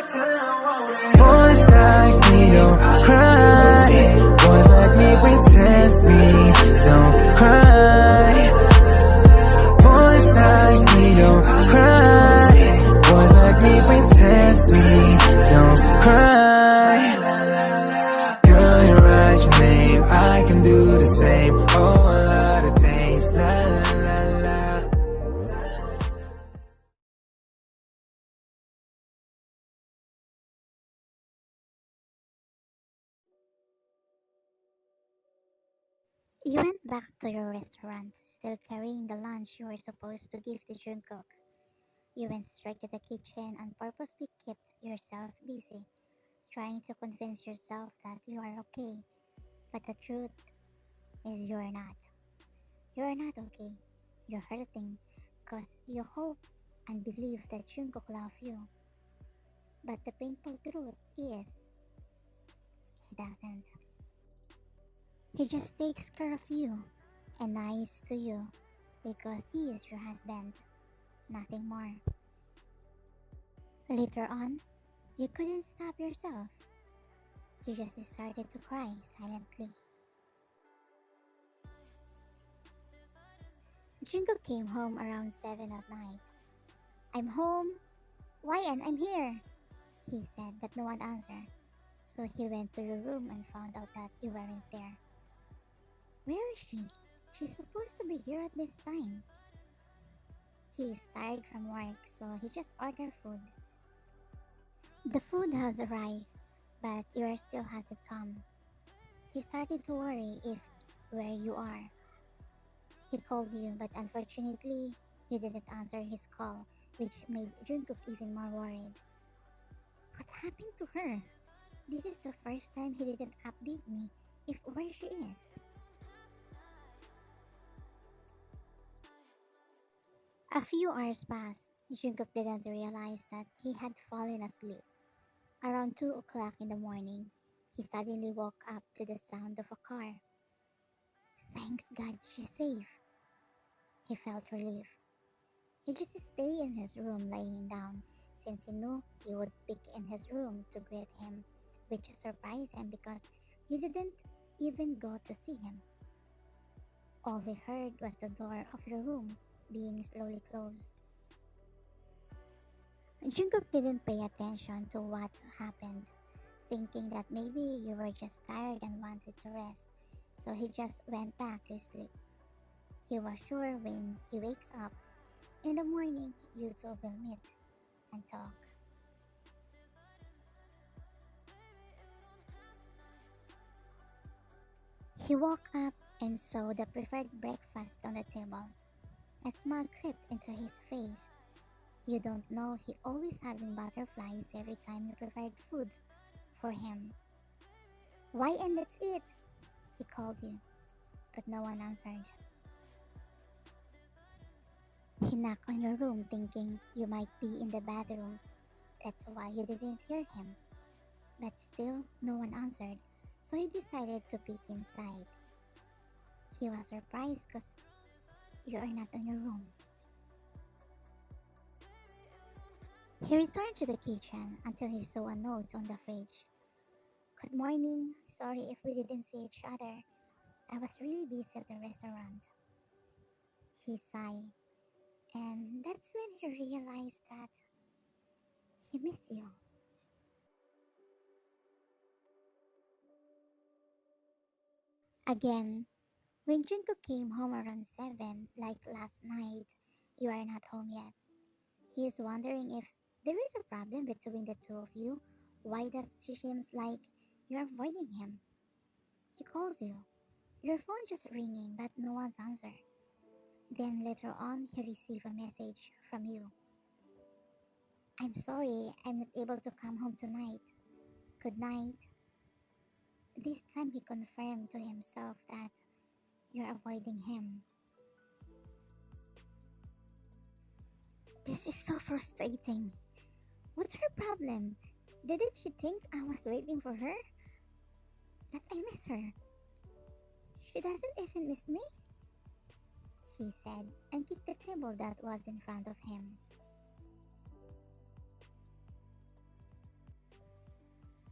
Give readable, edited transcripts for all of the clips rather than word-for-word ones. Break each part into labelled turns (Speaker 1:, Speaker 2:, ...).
Speaker 1: Boys like me don't cry. Boys like me pretend we don't cry. Boys like me don't cry. Boys like me pretend we don't cry. Girl, you write your name, I can do the same. Oh, a lot of days, la la la la.
Speaker 2: You went back to your restaurant, still carrying the lunch you were supposed to give to Jungkook. You went straight to the kitchen and purposely kept yourself busy, trying to convince yourself that you are okay. But the truth is you're not. You're not okay. You're hurting because you hope and believe that Jungkook loves you. But the painful truth is, he doesn't. He just takes care of you and nice to you because he is your husband, nothing more. Later on, you couldn't stop yourself. You just started to cry silently. Jungkook came home around 7 at night. I'm home. Wyan, I'm here, he said, but no one answered. So he went to your room and found out that you weren't there. Where is she? She's supposed to be here at this time. He is tired from work, so he just ordered food. The food has arrived, but yours still hasn't come. He started to worry if where you are. He called you, but unfortunately, you didn't answer his call, which made Jungkook even more worried. What happened to her? This is the first time he didn't update me if where she is. A few hours passed. Jungkook didn't realize that he had fallen asleep. Around 2 o'clock in the morning, he suddenly woke up to the sound of a car. Thanks God she's safe. He felt relief. He just stayed in his room laying down since he knew you would pick in his room to greet him, which surprised him because you didn't even go to see him. All he heard was the door of your room being slowly closed. Jungkook didn't pay attention to what happened, thinking that maybe you were just tired and wanted to rest, so he just went back to sleep. He was sure when he wakes up in the morning, you two will meet and talk. He woke up and saw the preferred breakfast on the table. A smile crept into his face. You don't know he always having butterflies every time you prepared food for him. Why and let's eat? He called you, but no one answered. He knocked on your room thinking you might be in the bathroom. That's why you didn't hear him. But still, no one answered, so he decided to peek inside. He was surprised because you are not in your room. He returned to the kitchen until he saw a note on the fridge. Good morning. Sorry if we didn't see each other. I was really busy at the restaurant. He sighed, and that's when he realized that he missed you. Again, when Jungkook came home around 7, like last night, you are not home yet. He is wondering if there is a problem between the two of you. Why does she seems like you are avoiding him? He calls you. Your phone just ringing but no one's answer. Then later on he received a message from you. I'm sorry, I'm not able to come home tonight. Good night. This time he confirmed to himself that you're avoiding him. This is so frustrating. What's her problem? Didn't she think I was waiting for her? That I miss her? She doesn't even miss me? He said and kicked the table that was in front of him.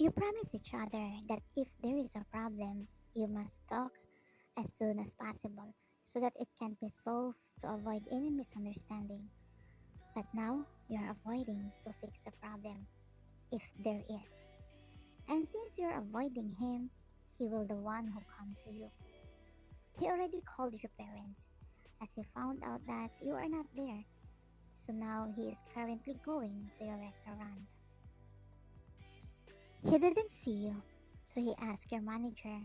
Speaker 2: You promise each other that if there is a problem, you must talk as soon as possible so that it can be solved to avoid any misunderstanding. But now you're avoiding to fix the problem, if there is. And since you're avoiding him, he will the one who come to you. He already called your parents as he found out that you are not there. So now he is currently going to your restaurant. He didn't see you, so he asked your manager.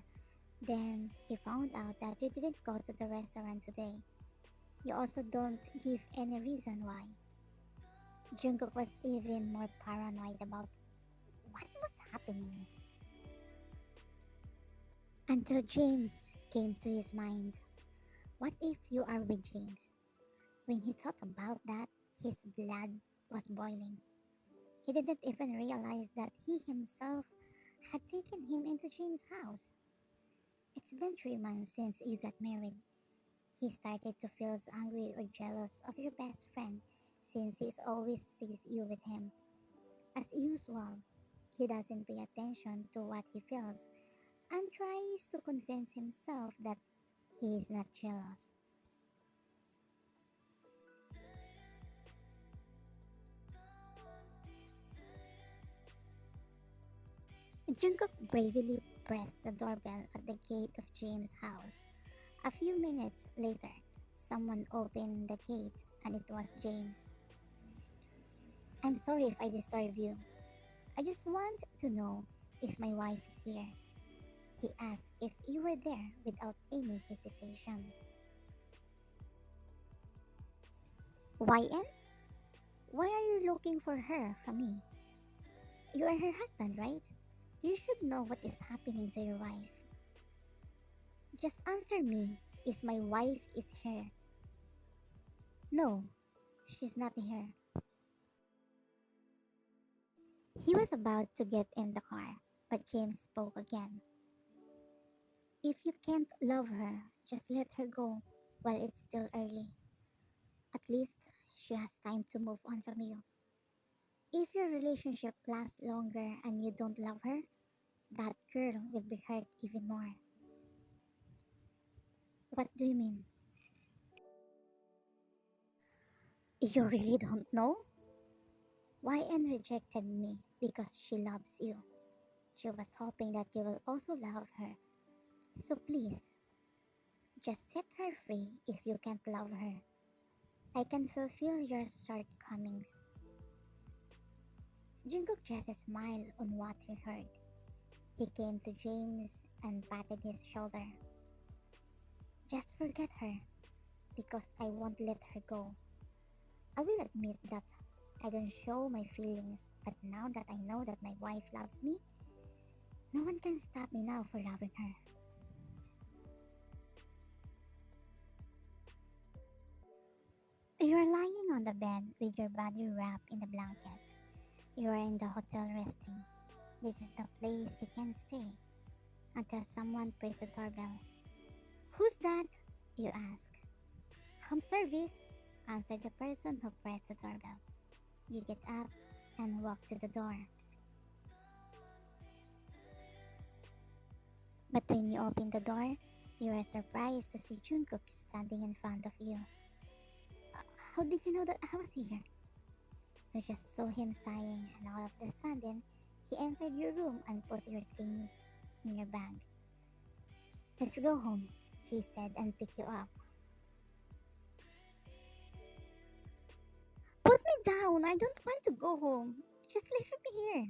Speaker 2: Then he found out that you didn't go to the restaurant today. You also don't give any reason why. Jungkook was even more paranoid about what was happening until James came to his mind. What if you are with James? When he thought about that, his blood was boiling. He didn't even realize that he himself had taken him into James' house. It's been 3 months since you got married. He started to feel angry or jealous of your best friend since he always sees you with him. As usual, he doesn't pay attention to what he feels and tries to convince himself that he is not jealous. Jungkook bravely pressed the doorbell at the gate of James' house. A few minutes later, someone opened the gate and it was James. I'm sorry if I disturb you. I just want to know if my wife is here. He asked if you were there without any hesitation. YN? Why are you looking for her from me? You are her husband, right? You should know what is happening to your wife. Just answer me if my wife is here. No, she's not here. He was about to get in the car, but James spoke again. If you can't love her, just let her go while it's still early. At least she has time to move on from you. If your relationship lasts longer and you don't love her, that girl will be hurt even more. What do you mean? You really don't know? YN rejected me because she loves you. She was hoping that you will also love her. So please, just set her free if you can't love her. I can fulfill your shortcomings. Jungkook just smiled on what he heard. He came to James and patted his shoulder. Just forget her, because I won't let her go. I will admit that I don't show my feelings, but now that I know that my wife loves me, no one can stop me now for loving her. You are lying on the bed with your body wrapped in a blanket. You are in the hotel resting. This is the place you can stay until someone presses the doorbell. Who's that? You ask. Home service, answered the person who pressed the doorbell. You get up and walk to the door. But when you open the door, you are surprised to see Jungkook standing in front of you. How did you know that I was here? You just saw him sighing, and all of a sudden, he entered your room and put your things in your bag. Let's go home, he said, and pick you up. Put me down! I don't want to go home. Just leave me here.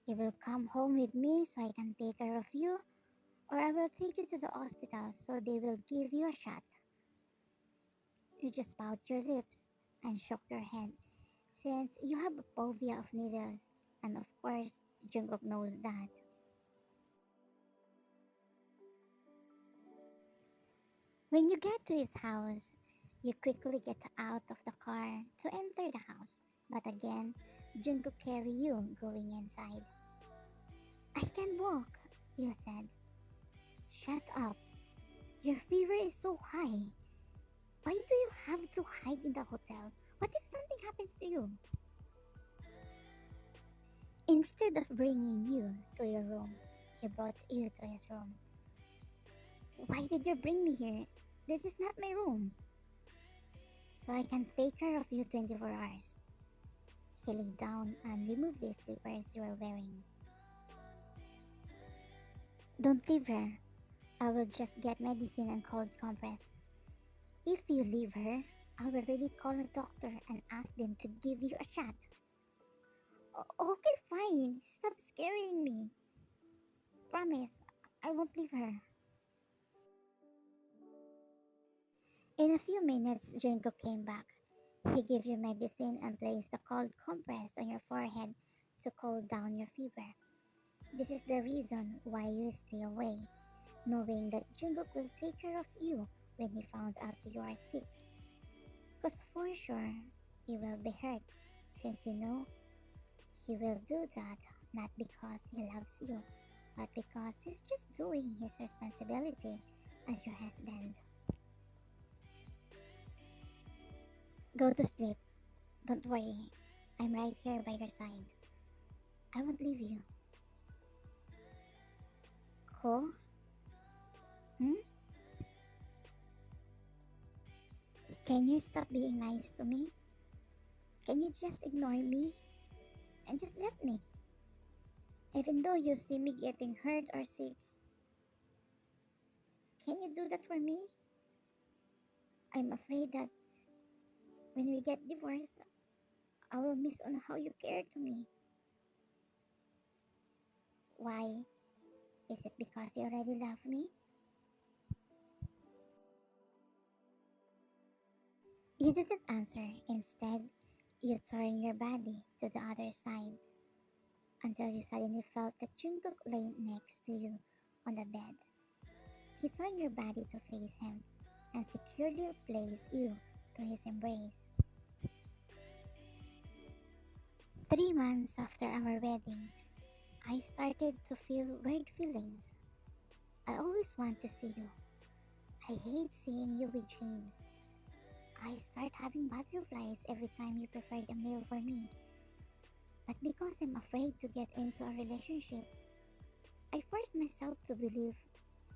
Speaker 2: You will come home with me so I can take care of you, or I will take you to the hospital so they will give you a shot. You just pout your lips and shook your head, since you have a phobia of needles, and of course, Jungkook knows that. When you get to his house, you quickly get out of the car to enter the house, but again, Jungkook carry you going inside. I can walk, you said. Shut up. Your fever is so high. Why do you have to hide in the hotel? What if something happens to you? Instead of bringing you to your room, he brought you to his room. Why did you bring me here? This is not my room. So I can take care of you 24 hours. He lay down and removed the slippers you were wearing. Don't leave her. I will just get medicine and cold compress. If you leave her, I will really call a doctor and ask them to give you a shot. Okay, fine. Stop scaring me. Promise, I won't leave her. In a few minutes, Jungkook came back. He gave you medicine and placed a cold compress on your forehead to cool down your fever. This is the reason why you stay away, knowing that Jungkook will take care of you when he found out you are sick. Because for sure, you will be hurt, since you know he will do that not because he loves you, but because he's just doing his responsibility as your husband. Go to sleep. Don't worry. I'm right here by your side. I won't leave you. Ko? Hmm? Can you stop being nice to me? Can you just ignore me? And just let me? Even though you see me getting hurt or sick. Can you do that for me? I'm afraid that when we get divorced, I will miss on how you care to me. Why? Is it because you already love me? You didn't answer. Instead, you turned your body to the other side until you suddenly felt that Jungkook lay next to you on the bed. He turned your body to face him and securely placed you to his embrace. 3 months after our wedding, I started to feel weird feelings. I always want to see you. I hate seeing you with dreams. I start having butterflies every time you prepared a meal for me. But because I'm afraid to get into a relationship, I force myself to believe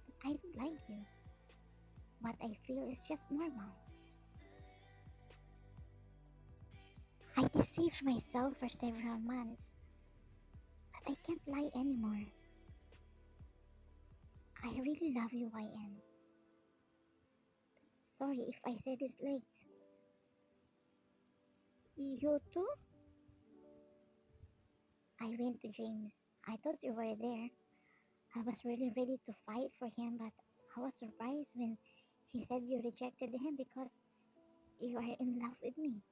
Speaker 2: that I don't like you. What I feel is just normal. I deceived myself for several months, but I can't lie anymore. I really love you, YN. Sorry if I said this late. You too? I went to James. I thought you were there. I was really ready to fight for him, but I was surprised when he said you rejected him because you are in love with me.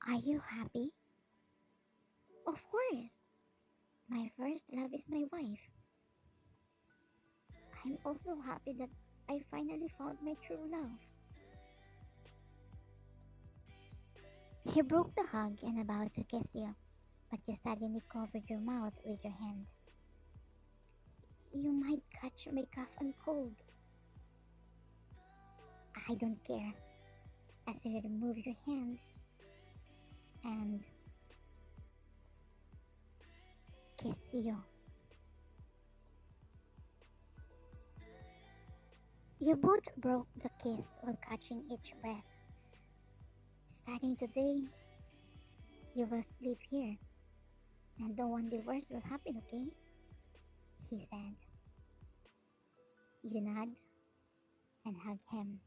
Speaker 2: Are you happy? Of course. My first love is my wife. I'm also happy that I finally found my true love. He broke the hug and about to kiss you, but you suddenly covered your mouth with your hand. You might catch my cough and cold. I don't care. As you remove your hand and kiss you. You both broke the kiss while catching each breath. Starting today, you will sleep here, and no one divorce will happen, okay? He said. You nod and hug him.